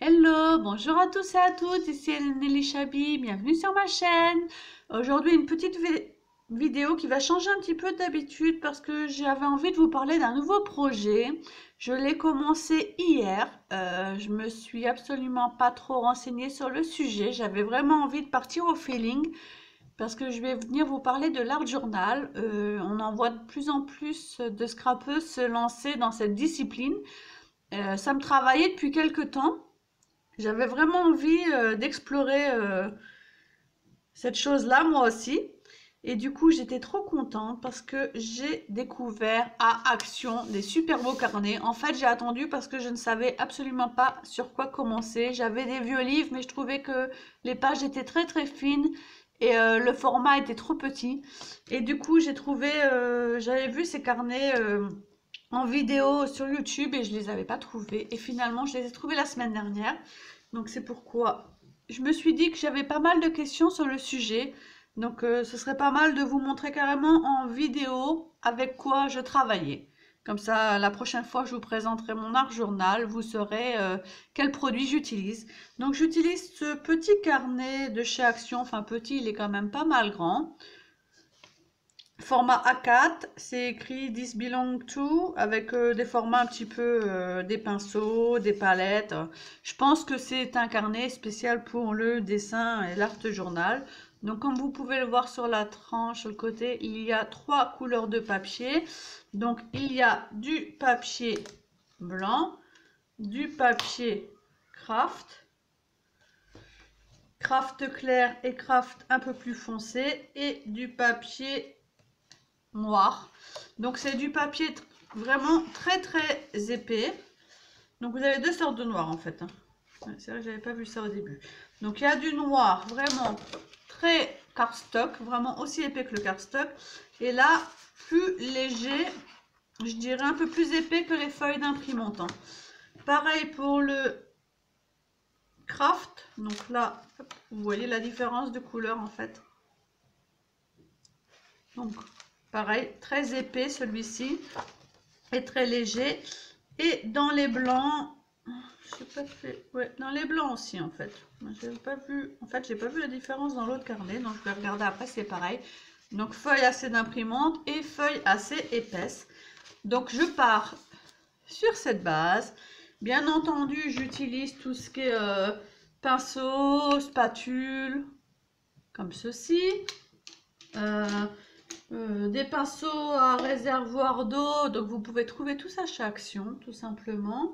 Hello, bonjour à tous et à toutes, ici Nelly Chabi, bienvenue sur ma chaîne. Aujourd'hui une petite vidéo qui va changer un petit peu d'habitude parce que j'avais envie de vous parler d'un nouveau projet. Je l'ai commencé hier, je me suis absolument pas trop renseignée sur le sujet, j'avais vraiment envie de partir au feeling parce que je vais venir vous parler de l'art journal. On en voit de plus en plus de scrappeuses se lancer dans cette discipline. Ça me travaillait depuis quelques temps. J'avais vraiment envie d'explorer cette chose-là, moi aussi. Et du coup, j'étais trop contente parce que j'ai découvert à Action des super beaux carnets. En fait, j'ai attendu parce que je ne savais absolument pas sur quoi commencer. J'avais des vieux livres, mais je trouvais que les pages étaient très très fines et le format était trop petit. Et du coup, j'avais vu ces carnets en vidéo sur YouTube et je les avais pas trouvés. Et finalement, je les ai trouvés la semaine dernière. Donc c'est pourquoi je me suis dit que j'avais pas mal de questions sur le sujet. Donc ce serait pas mal de vous montrer carrément en vidéo avec quoi je travaillais. Comme ça, la prochaine fois que je vous présenterai mon art journal, vous saurez quel produit j'utilise. Donc j'utilise ce petit carnet de chez Action. Enfin petit, il est quand même pas mal grand. Format A4, c'est écrit This belong to, avec des formats un petit peu, des pinceaux, des palettes. Je pense que c'est un carnet spécial pour le dessin et l'art journal. Donc comme vous pouvez le voir sur la tranche, sur le côté, il y a 3 couleurs de papier. Donc il y a du papier blanc, du papier craft, craft clair et craft un peu plus foncé, et du papier noir. Donc c'est du papier vraiment très très épais. Donc vous avez deux sortes de noir en fait. C'est vrai que j'avais pas vu ça au début. Donc il y a du noir vraiment très cardstock, vraiment aussi épais que le cardstock. Et là, plus léger, je dirais un peu plus épais que les feuilles d'imprimante. Pareil pour le craft. Donc là, vous voyez la différence de couleur en fait. Donc pareil, très épais celui-ci et très léger. Et dans les blancs, j'ai pas fait, ouais, dans les blancs aussi en fait. J'ai pas vu, en fait, j'ai pas vu la différence dans l'autre carnet, donc je vais regarder après, c'est pareil. Donc feuille assez d'imprimante et feuille assez épaisse. Donc je pars sur cette base. Bien entendu, j'utilise tout ce qui est pinceau, spatule, comme ceci. Des pinceaux à réservoir d'eau, donc vous pouvez trouver tout ça chez Action, tout simplement.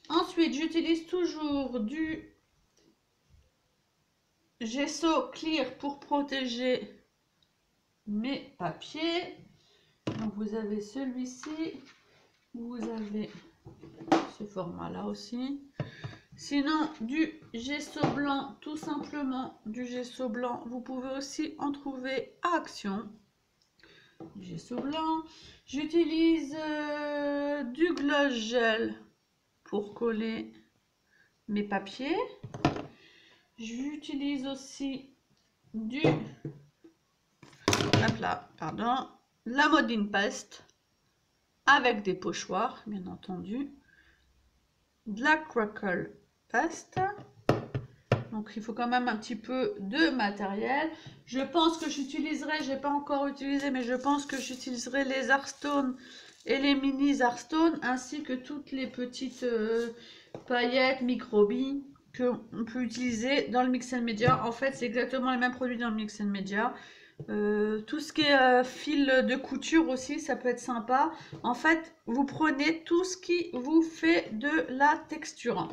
Ensuite, j'utilise toujours du gesso clear pour protéger mes papiers. Donc vous avez celui-ci, vous avez ce format-là aussi. Sinon, du gesso blanc, tout simplement du gesso blanc, vous pouvez aussi en trouver à Action. Du gesso blanc. J'utilise du gloss gel pour coller mes papiers. J'utilise aussi du la Modine Paste avec des pochoirs, bien entendu. De la Crackle Paste. Donc il faut quand même un petit peu de matériel. Je pense que j'utiliserai, j'ai pas encore utilisé, mais je pense que j'utiliserai les Artstone et les mini Artstone, ainsi que toutes les petites paillettes, microbilles qu'on peut utiliser dans le Mix and Media. En fait, c'est exactement les mêmes produits dans le Mix and Media. Tout ce qui est fil de couture aussi, ça peut être sympa. En fait, vous prenez tout ce qui vous fait de la texture.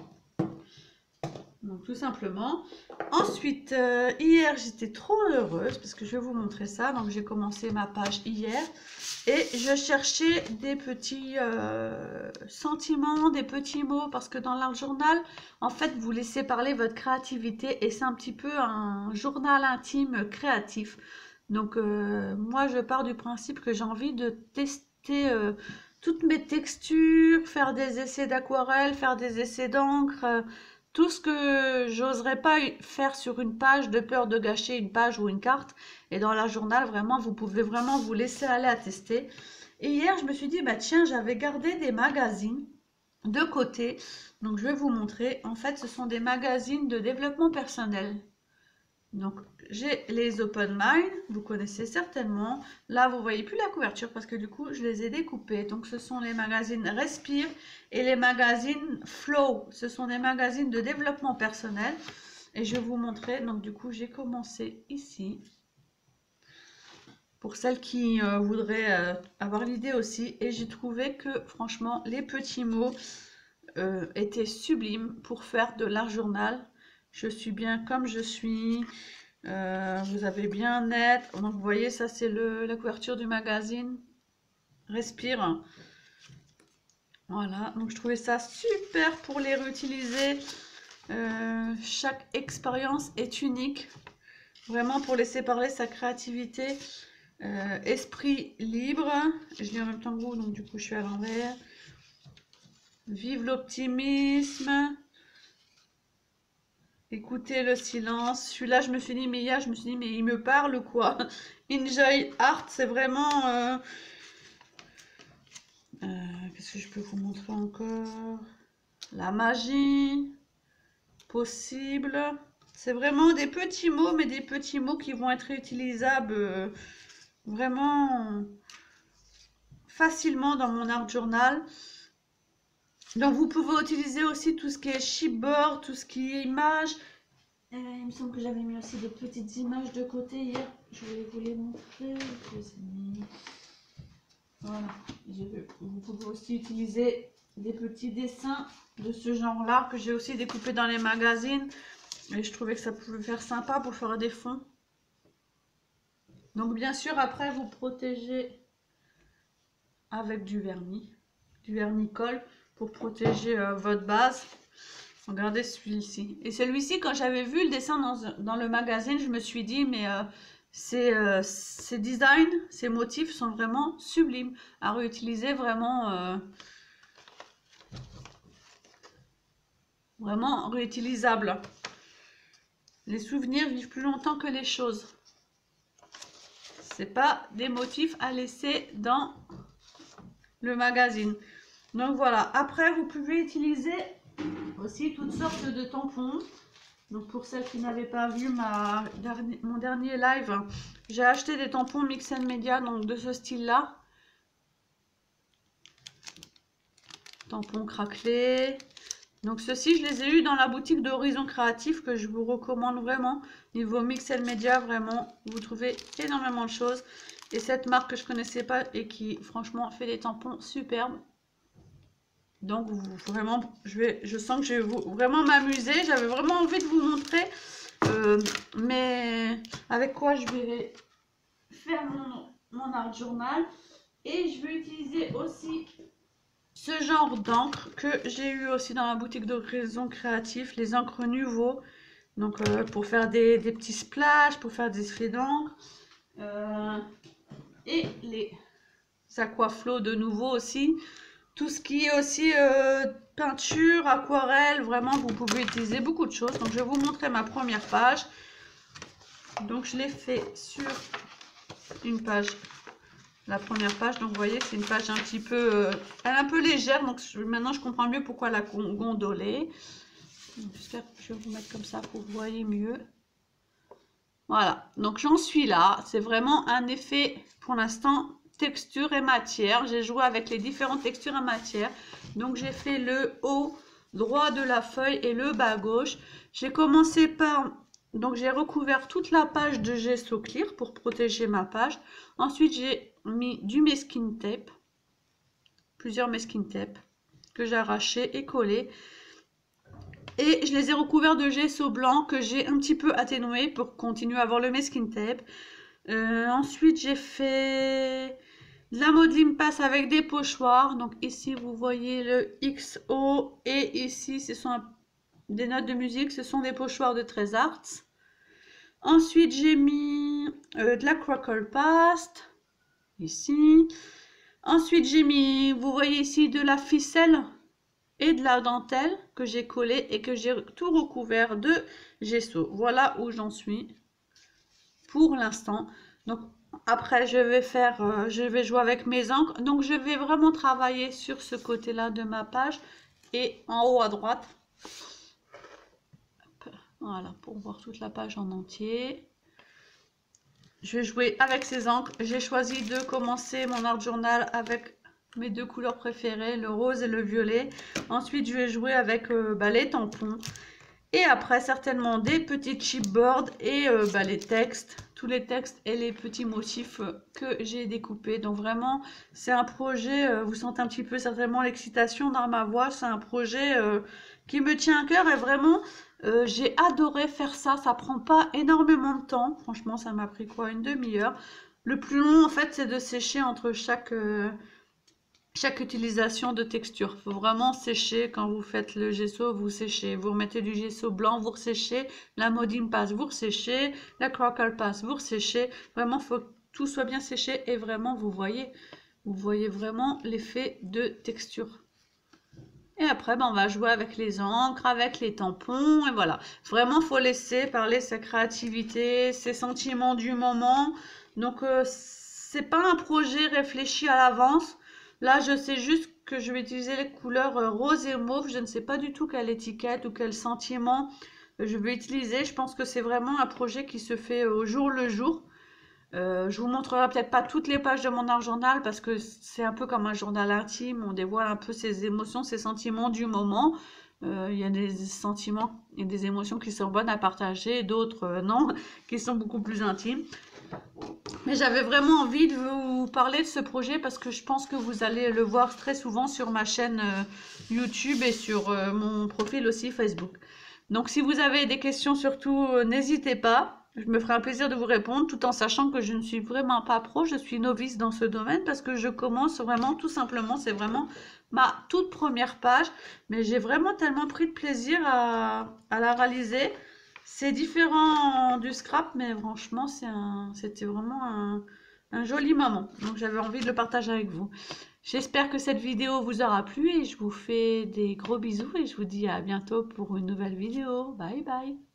Donc tout simplement. Ensuite, hier j'étais trop heureuse parce que je vais vous montrer ça. Donc j'ai commencé ma page hier et je cherchais des petits sentiments, des petits mots, parce que dans l'art journal, en fait, vous laissez parler votre créativité et c'est un petit peu un journal intime créatif. Donc moi je pars du principe que j'ai envie de tester toutes mes textures, faire des essais d'aquarelle, faire des essais d'encre. Tout ce que j'oserais pas faire sur une page de peur de gâcher une page ou une carte. Et dans la journal, vraiment, vous pouvez vraiment vous laisser aller à tester. Et hier, je me suis dit, bah tiens, j'avais gardé des magazines de côté. Donc, je vais vous montrer. En fait, ce sont des magazines de développement personnel. Donc, j'ai les Open Mind, vous connaissez certainement. Là, vous voyez plus la couverture parce que du coup, je les ai découpés. Donc, ce sont les magazines Respire et les magazines Flow. Ce sont des magazines de développement personnel. Et je vais vous montrer. Donc, du coup, j'ai commencé ici. Pour celles qui voudraient avoir l'idée aussi. Et j'ai trouvé que, franchement, les petits mots étaient sublimes pour faire de l'art journal. Je suis bien comme je suis. Vous avez bien net. Donc, vous voyez, ça, c'est la couverture du magazine Respire. Voilà. Donc, je trouvais ça super pour les réutiliser. Chaque expérience est unique. Vraiment pour laisser parler sa créativité. Esprit libre. Je lis en même temps que vous, donc du coup, je suis à l'envers. Vive l'optimisme. Écoutez le silence. Celui-là, je me suis dit, mais hier, je me suis dit, mais il me parle quoi? Enjoy art, c'est vraiment... qu'est-ce que je peux vous montrer encore? La magie. Possible. C'est vraiment des petits mots, mais des petits mots qui vont être réutilisables vraiment facilement dans mon art journal. Donc, vous pouvez utiliser aussi tout ce qui est chipboard, tout ce qui est images. Il me semble que j'avais mis aussi des petites images de côté hier. Je vais vous les montrer. Voilà. Vous pouvez aussi utiliser des petits dessins de ce genre-là que j'ai aussi découpé dans les magazines. Et je trouvais que ça pouvait faire sympa pour faire des fonds. Donc, bien sûr, après, vous protégez avec du vernis colle pour protéger votre base. Regardez celui-ci. Et celui-ci, quand j'avais vu le dessin dans le magazine, je me suis dit, mais ces designs, ces motifs sont vraiment sublimes à réutiliser, vraiment réutilisables. Les souvenirs vivent plus longtemps que les choses. C'est pas des motifs à laisser dans le magazine. Donc voilà. Après, vous pouvez utiliser aussi toutes sortes de tampons. Donc pour celles qui n'avaient pas vu mon dernier live, j'ai acheté des tampons Mix & Media, donc de ce style-là. Tampons craquelés. Donc ceux-ci, je les ai eus dans la boutique d'Horizon Créatif que je vous recommande vraiment. Niveau Mix & Media, vraiment, vous trouvez énormément de choses. Et cette marque que je connaissais pas et qui franchement fait des tampons superbes. Donc vraiment, je sens que je vais vraiment m'amuser. J'avais vraiment envie de vous montrer mais avec quoi je vais faire mon art journal. Et je vais utiliser aussi ce genre d'encre que j'ai eu aussi dans la boutique d'Horizon Créatif, les encres Nuvo. Donc pour faire des petits splashes, pour faire des effets d'encre. Et les Aquaflow de nouveau aussi. Tout ce qui est aussi peinture, aquarelle, vraiment vous pouvez utiliser beaucoup de choses. Donc je vais vous montrer ma première page. Donc je l'ai fait sur une page, la première page. Donc vous voyez c'est une page un petit peu, elle est un peu légère. Donc maintenant je comprends mieux pourquoi la gondolée. J'espère que je vais vous mettre comme ça pour que vous voyez mieux. Voilà, donc j'en suis là. C'est vraiment un effet pour l'instant texture et matière. J'ai joué avec les différentes textures et matière. Donc j'ai fait le haut droit de la feuille et le bas gauche. J'ai commencé par... Donc j'ai recouvert toute la page de gesso clear pour protéger ma page. Ensuite j'ai mis du masking tape. Plusieurs masking tape que j'ai arraché et collé. Et je les ai recouverts de gesso blanc que j'ai un petit peu atténué pour continuer à avoir le masking tape. Ensuite, j'ai fait de la modeling passe avec des pochoirs. Donc ici, vous voyez le XO. Et ici, ce sont des notes de musique. Ce sont des pochoirs de 13 Arts. Ensuite, j'ai mis de la crackle paste. Ici. Ensuite, j'ai mis, vous voyez ici, de la ficelle et de la dentelle que j'ai collé et que j'ai tout recouvert de gesso. Voilà où j'en suis pour l'instant. Donc après je vais jouer avec mes encres. Donc je vais vraiment travailler sur ce côté là de ma page et en haut à droite. Voilà, pour voir toute la page en entier. Je vais jouer avec ces encres. J'ai choisi de commencer mon art journal avec mes deux couleurs préférées, le rose et le violet. Ensuite, je vais jouer avec les tampons. Et après, certainement des petites chipboards et les textes, tous les textes et les petits motifs que j'ai découpés. Donc vraiment, c'est un projet, vous sentez un petit peu certainement l'excitation dans ma voix. C'est un projet qui me tient à cœur et vraiment, j'ai adoré faire ça. Ça prend pas énormément de temps. Franchement, ça m'a pris quoi, une demi-heure. Le plus long, en fait, c'est de sécher entre chaque utilisation de texture. Il faut vraiment sécher quand vous faites le gesso, vous séchez. Vous remettez du gesso blanc, vous séchez. La Modine passe, vous séchez. La Crackle passe, vous séchez. Vraiment, il faut que tout soit bien séché et vraiment, vous voyez vraiment l'effet de texture. Et après, on va jouer avec les encres, avec les tampons, et voilà. Vraiment, il faut laisser parler sa créativité, ses sentiments du moment. Donc, c'est pas un projet réfléchi à l'avance. Là, je sais juste que je vais utiliser les couleurs rose et mauve. Je ne sais pas du tout quelle étiquette ou quel sentiment je vais utiliser. Je pense que c'est vraiment un projet qui se fait au jour le jour. Je vous montrerai peut-être pas toutes les pages de mon art journal parce que c'est un peu comme un journal intime. On dévoile un peu ses émotions, ses sentiments du moment. Il y a des sentiments et des émotions qui sont bonnes à partager, d'autres non, qui sont beaucoup plus intimes. Mais j'avais vraiment envie de vous parler de ce projet parce que je pense que vous allez le voir très souvent sur ma chaîne YouTube et sur mon profil aussi Facebook. Donc si vous avez des questions surtout, n'hésitez pas. Je me ferai un plaisir de vous répondre tout en sachant que je ne suis vraiment pas pro, je suis novice dans ce domaine parce que je commence vraiment tout simplement, c'est vraiment ma toute première page. Mais j'ai vraiment tellement pris de plaisir à la réaliser. C'est différent du scrap, mais franchement, c'était vraiment un joli moment. Donc j'avais envie de le partager avec vous. J'espère que cette vidéo vous aura plu et je vous fais des gros bisous et je vous dis à bientôt pour une nouvelle vidéo. Bye bye!